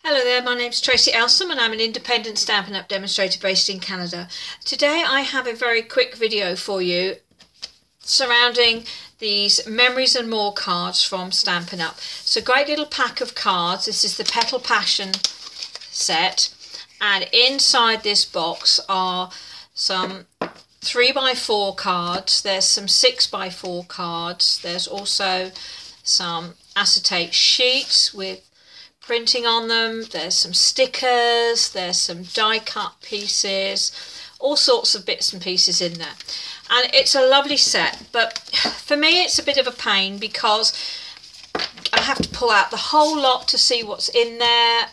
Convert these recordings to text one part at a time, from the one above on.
Hello there, my name's Tracy Elsom and I'm an independent Stampin' Up! Demonstrator based in Canada. Today I have a very quick video for you surrounding these Memories and More cards from Stampin' Up! It's a great little pack of cards. This is the Petal Passion set, and inside this box are some 3x4 cards, there's some 6x4 cards, there's also some acetate sheets with printing on them, there's some stickers, there's some die cut pieces, all sorts of bits and pieces in there. And it's a lovely set, but for me it's a bit of a pain because I have to pull out the whole lot to see what's in there.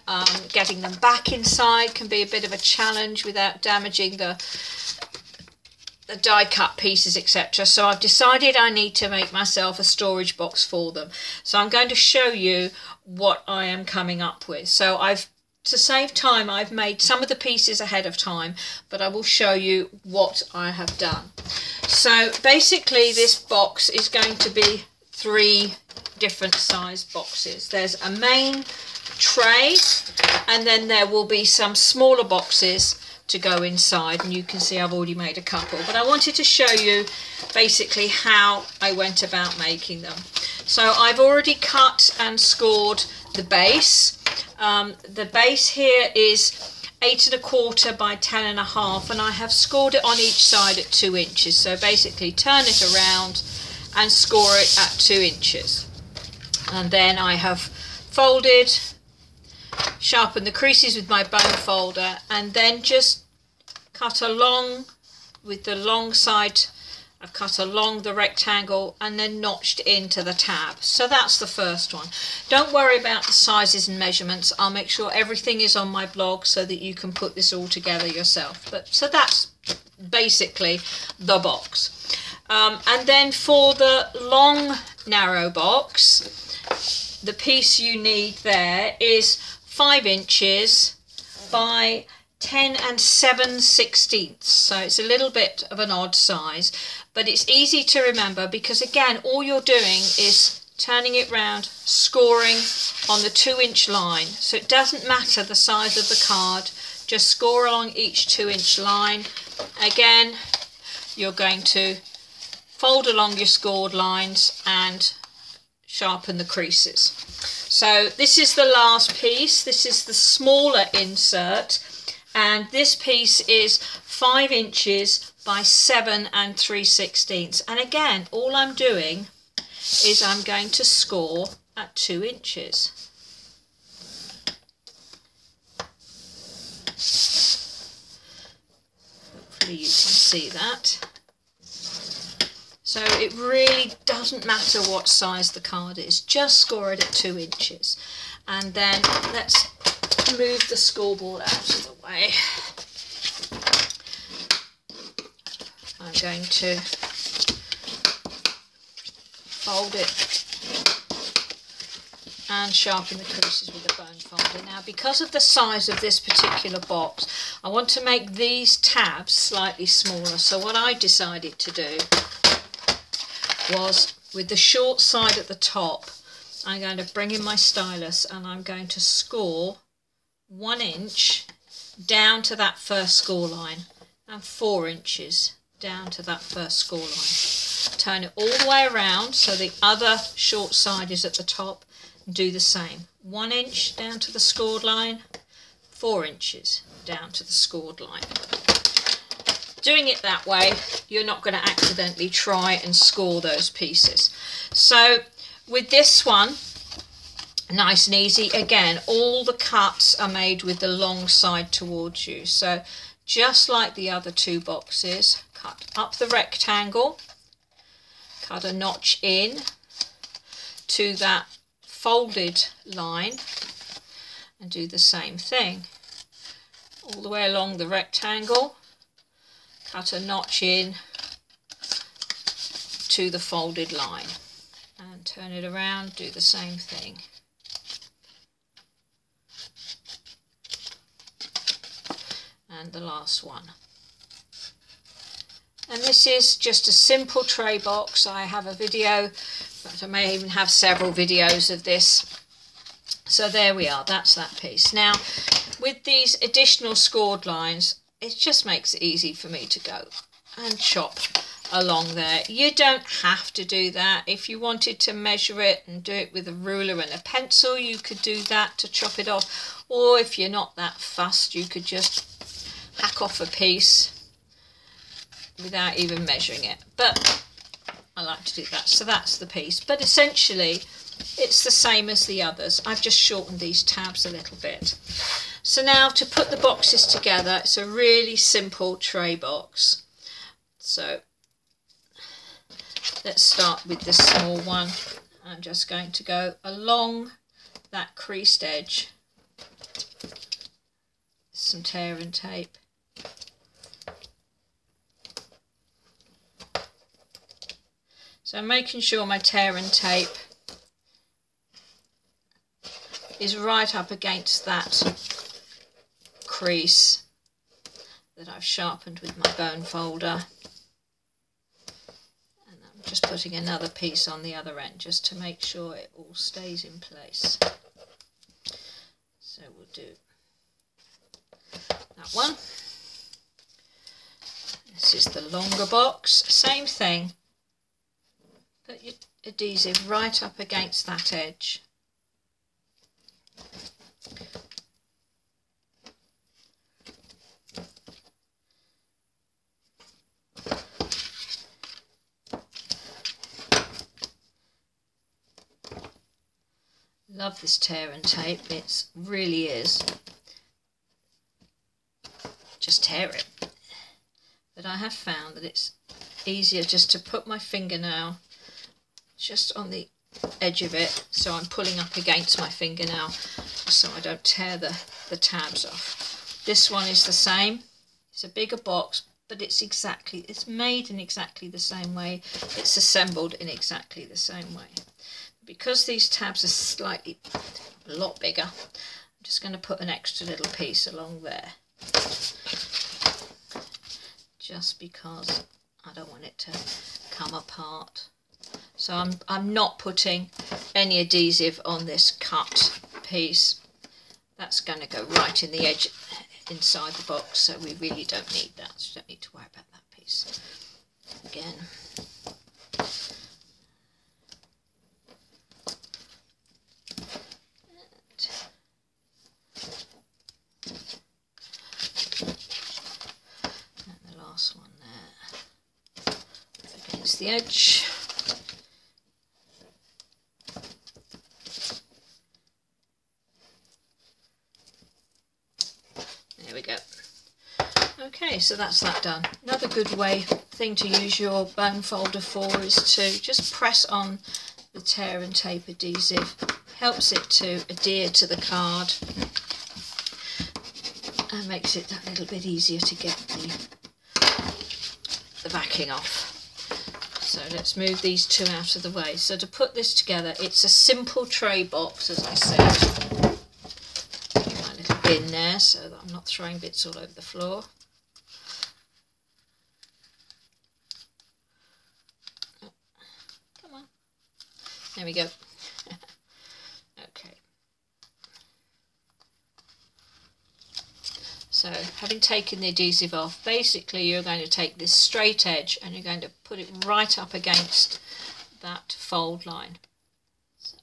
Getting them back inside can be a bit of a challenge without damaging the die cut pieces, etc. So I've decided I need to make myself a storage box for them. So I'm going to show you what I am coming up with. So to save time, I've made some of the pieces ahead of time, but I will show you what I have done. So basically this box is going to be 3 different size boxes. There's a main tray, and then there will be some smaller boxes to go inside, and you can see I've already made a couple, but I wanted to show you basically how I went about making them. So I've already cut and scored the base. The base here is 8 1/4 by 10 1/2, and I have scored it on each side at 2 inches. So basically turn it around and score it at 2 inches. And then I have folded, sharpened the creases with my bone folder, and then just cut along with the long side. I've cut along the rectangle and then notched into the tab. So that's the first one. Don't worry about the sizes and measurements. I'll make sure everything is on my blog so that you can put this all together yourself. So that's basically the box. And then for the long narrow box, the piece you need there is 5 inches by 10 7/16. So it's a little bit of an odd size, but it's easy to remember because again all you're doing is turning it round, scoring on the 2-inch line. So it doesn't matter the size of the card, just score along each 2-inch line. Again, you're going to fold along your scored lines and sharpen the creases. So this is the last piece. This is the smaller insert, and this piece is 5 inches by 7 3/16. And again, all I'm doing is I'm going to score at 2 inches. Hopefully you can see that. So it really doesn't matter what size the card is, just score it at 2 inches. And then let's move the scoreboard out of the way. I'm going to fold it and sharpen the creases with the bone folder. Now, because of the size of this particular box, I want to make these tabs slightly smaller. So what I decided to do was, with the short side at the top, I'm going to bring in my stylus and I'm going to score 1 inch down to that first score line and 4 inches down to that first score line. Turn it all the way around so the other short side is at the top, and do the same. 1 inch down to the scored line, 4 inches down to the scored line. Doing it that way, you're not going to accidentally try and score those pieces. So with this one, nice and easy. Again, all the cuts are made with the long side towards you. So just like the other 2 boxes, cut up the rectangle, cut a notch in to that folded line, and do the same thing. All the way along the rectangle, cut a notch in to the folded line, and turn it around, do the same thing. And the last one. And this is just a simple tray box. I have a video, in fact I may even have several videos of this So there we are, that's that piece. Now with these additional scored lines, it just makes it easy for me to go and chop along there. You don't have to do that. If you wanted to measure it and do it with a ruler and a pencil, you could do that to chop it off. Or if you're not that fussed, you could just hack off a piece without even measuring it. But I like to do that. So that's the piece. But essentially, it's the same as the others. I've just shortened these tabs a little bit. So now to put the boxes together, it's a really simple tray box. So let's start with the small one. I'm just going to go along that creased edge, some tear and tape. So I'm making sure my tear and tape is right up against that crease that I've sharpened with my bone folder. And I'm just putting another piece on the other end just to make sure it all stays in place. So we'll do that one. This is the longer box, same thing. Put your adhesive right up against that edge. Love this tear and tape, it really is. Just tear it. But I have found that it's easier just to put my fingernail just on the edge of it, so I'm pulling up against my fingernail so I don't tear the tabs off. This one is the same. It's a bigger box, but it's made in exactly the same way. It's assembled in exactly the same way. Because these tabs are a lot bigger, I'm just going to put an extra little piece along there. Just because I don't want it to come apart. So I'm not putting any adhesive on this cut piece. That's going to go right in the edge inside the box, so we really don't need that. So don't need to worry about that piece. Again. One there against the edge. There we go. Okay, so that's that done. Another good thing to use your bone folder for is to just press on the tear and tape adhesive. Helps it to adhere to the card and makes it a little bit easier to get the backing off. So let's move these two out of the way. So to put this together, it's a simple tray box, as I said. My little bin there so that I'm not throwing bits all over the floor. Come on. There we go. Okay. So having taken the adhesive off, basically you're going to take this straight edge and you're going to put it right up against that fold line. So,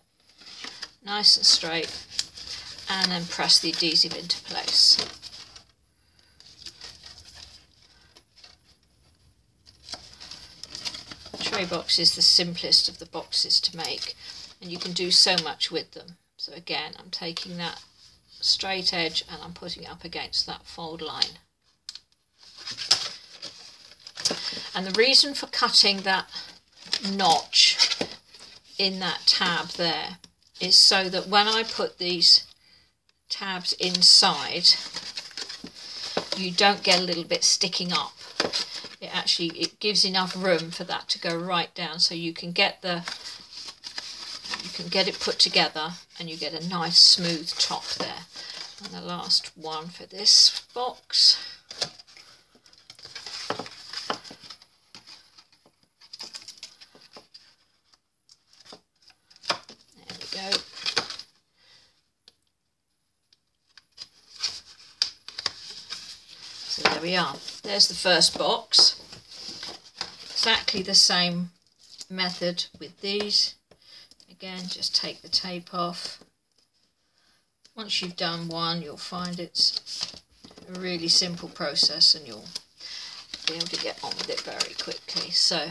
nice and straight, and then press the adhesive into place. The tray box is the simplest of the boxes to make, and you can do so much with them. So again, I'm taking that straight edge and I'm putting it up against that fold line. And the reason for cutting that notch in that tab there is so that when I put these tabs inside, you don't get a little bit sticking up. It gives enough room for that to go right down, so you can get it put together and you get a nice smooth top there. And the last one for this box. There we go. So there we are. There's the first box. Exactly the same method with these. Again, just take the tape off. Once you've done one, you'll find it's a really simple process and you'll be able to get on with it very quickly. So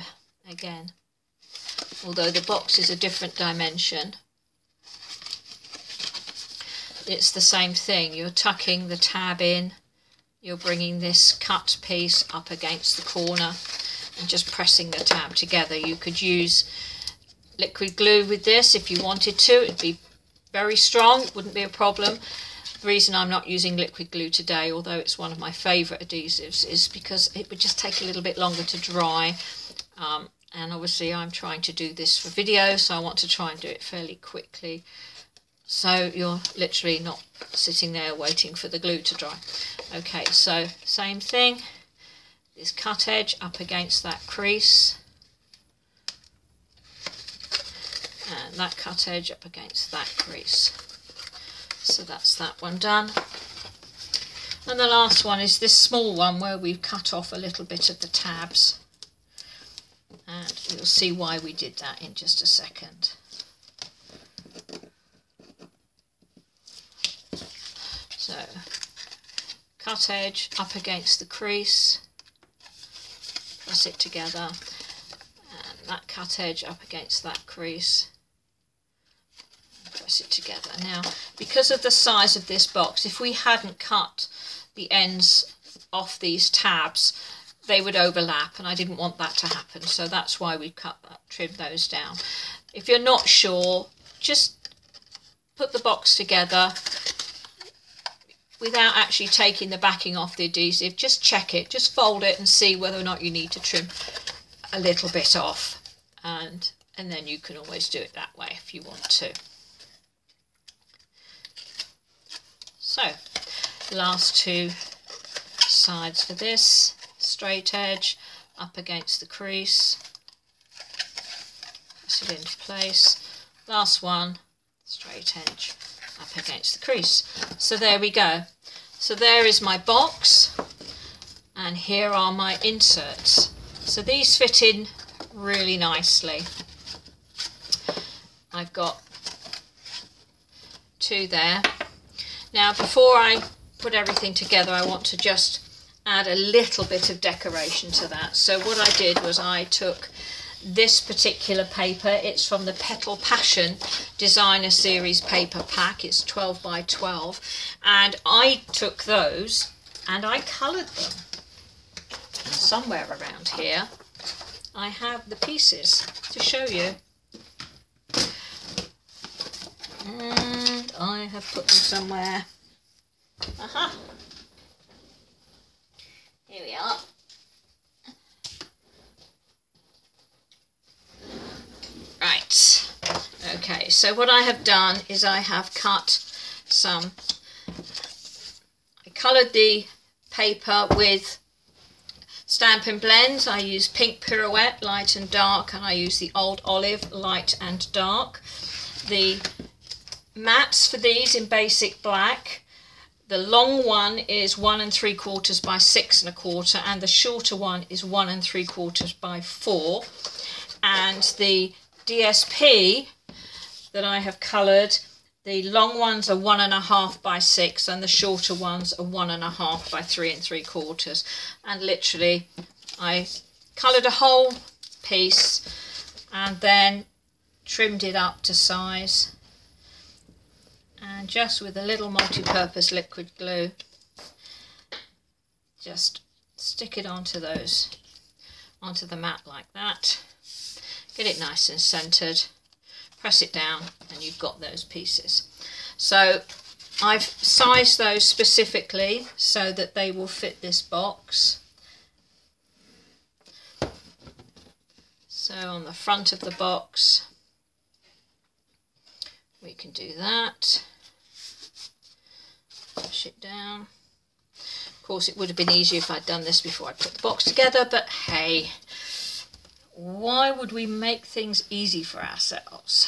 again, although the box is a different dimension, it's the same thing. You're tucking the tab in, you're bringing this cut piece up against the corner and just pressing the tab together. You could use liquid glue with this if you wanted to. It'd be very strong, it wouldn't be a problem. The reason I'm not using liquid glue today, although it's one of my favourite adhesives, is because it would just take a little bit longer to dry. And obviously I'm trying to do this for video, so I want to try and do it fairly quickly. So you're literally not sitting there waiting for the glue to dry. Okay, so same thing. This cut edge up against that crease. And that cut edge up against that crease. So that's that one done. And the last one is this small one where we've cut off a little bit of the tabs. And you'll see why we did that in just a second. So, cut edge up against the crease, press it together, and that cut edge up against that crease, press it together. Now, because of the size of this box, if we hadn't cut the ends off these tabs, they would overlap, and I didn't want that to happen, so that's why we trimmed those down. If you're not sure, just put the box together without actually taking the backing off the adhesive. Just check it, just fold it and see whether or not you need to trim a little bit off, and then you can always do it that way if you want to. So, last two sides for this. Straight edge up against the crease, press it into place. Last one, straight edge up against the crease. So there we go. So there is my box, and here are my inserts. So these fit in really nicely. I've got two there. Now before I put everything together, I want to just add a little bit of decoration to that. So what I did was I took this particular paper. It's from the Petal Passion Designer Series paper pack. It's 12 by 12, and I took those and I coloured them. Somewhere around here I have the pieces to show you, and I have put them somewhere. Aha! Here we are. Right, okay, so what I have done is I have cut some, I coloured the paper with Stampin' Blends. I use Pink Pirouette, light and dark, and I use the Old Olive, light and dark. The mats for these in basic black. The long one is 1 3/4 by 6 1/4, and the shorter one is 1 3/4 by 4. And the DSP that I have coloured, the long ones are 1 1/2 by 6, and the shorter ones are 1 1/2 by 3 3/4. And literally, I coloured a whole piece and then trimmed it up to size. And just with a little multi-purpose liquid glue, just stick it onto the mat like that. Get it nice and centered, press it down, and you've got those pieces. So I've sized those specifically so that they will fit this box. So on the front of the box, we can do that. Push it down. Of course, it would have been easier if I'd done this before I put the box together, but hey, why would we make things easy for ourselves?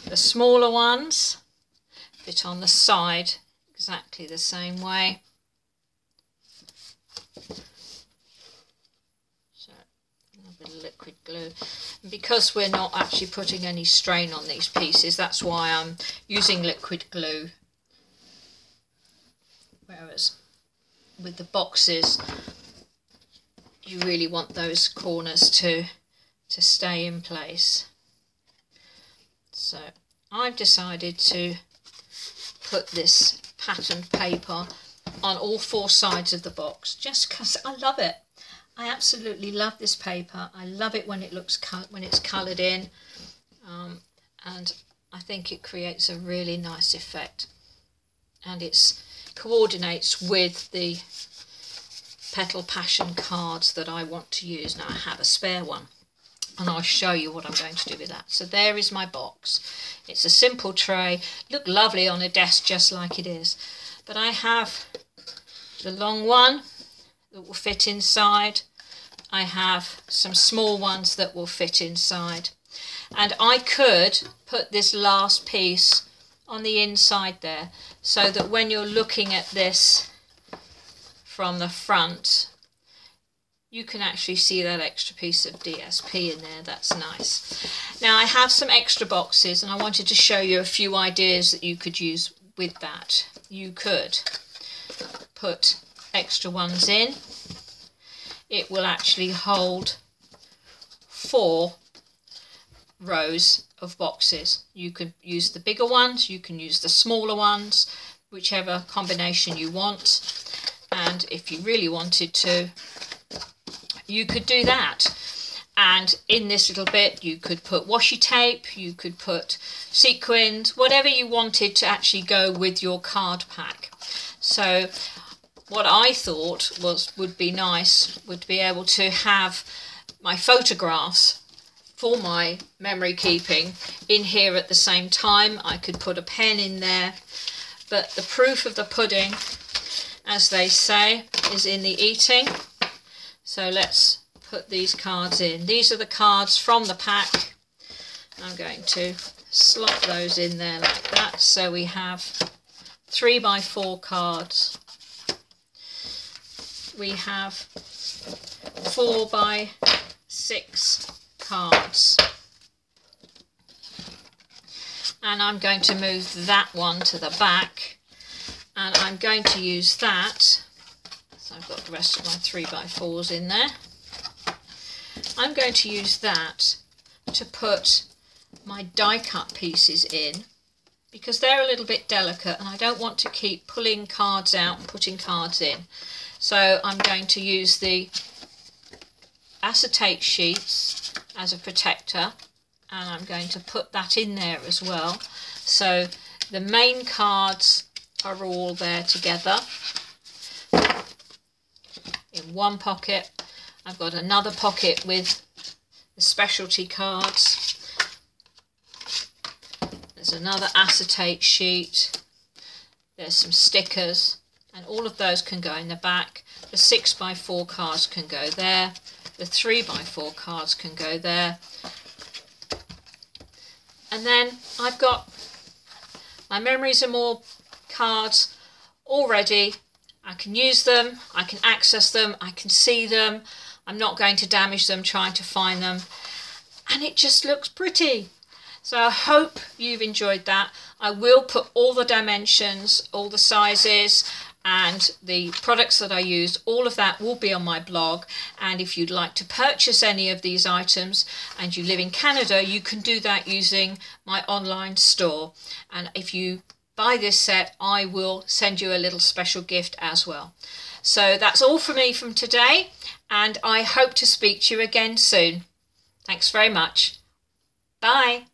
The smaller ones fit on the side exactly the same way. with liquid glue. And because we're not actually putting any strain on these pieces, that's why I'm using liquid glue. Whereas with the boxes, you really want those corners to stay in place. So I've decided to put this patterned paper on all 4 sides of the box just because I love it. I absolutely love this paper. I love it when it looks when it's coloured in, and I think it creates a really nice effect, and it coordinates with the Petal Passion cards that I want to use. Now I have a spare one, and I'll show you what I'm going to do with that. So there is my box. It's a simple tray, look lovely on a desk just like it is, but I have the long one that will fit inside. I have some small ones that will fit inside, and I could put this last piece on the inside there so that when you're looking at this from the front, you can actually see that extra piece of DSP in there. That's nice. Now I have some extra boxes, and I wanted to show you a few ideas that you could use with that. You could put extra ones in. It will actually hold 4 rows of boxes. You could use the bigger ones, you can use the smaller ones, whichever combination you want. And if you really wanted to, you could do that. And in this little bit you could put washi tape, you could put sequins, whatever you wanted to actually go with your card pack. So what I thought would be nice would be able to have my photographs for my memory keeping in here at the same time. I could put a pen in there, but the proof of the pudding, as they say, is in the eating. So let's put these cards in. These are the cards from the pack. I'm going to slot those in there like that. So we have 3x4 cards. We have 4x6 cards. And I'm going to move that one to the back, and I'm going to use that. So I've got the rest of my 3x4s in there. I'm going to use that to put my die cut pieces in, because they're a little bit delicate and I don't want to keep pulling cards out and putting cards in. So I'm going to use the acetate sheets as a protector, and I'm going to put that in there as well. So the main cards are all there together in one pocket. I've got another pocket with the specialty cards. There's another acetate sheet. There's some stickers, and all of those can go in the back. The 6x4 cards can go there. The 3x4 cards can go there. And then I've got my Memories and More cards all ready. I can use them, I can access them, I can see them. I'm not going to damage them trying to find them. And it just looks pretty. So I hope you've enjoyed that. I will put all the dimensions, all the sizes, and the products that I use, all of that will be on my blog. And if you'd like to purchase any of these items and you live in Canada, you can do that using my online store. And if you buy this set, I will send you a little special gift as well. So that's all for me from today, and I hope to speak to you again soon. Thanks very much. Bye.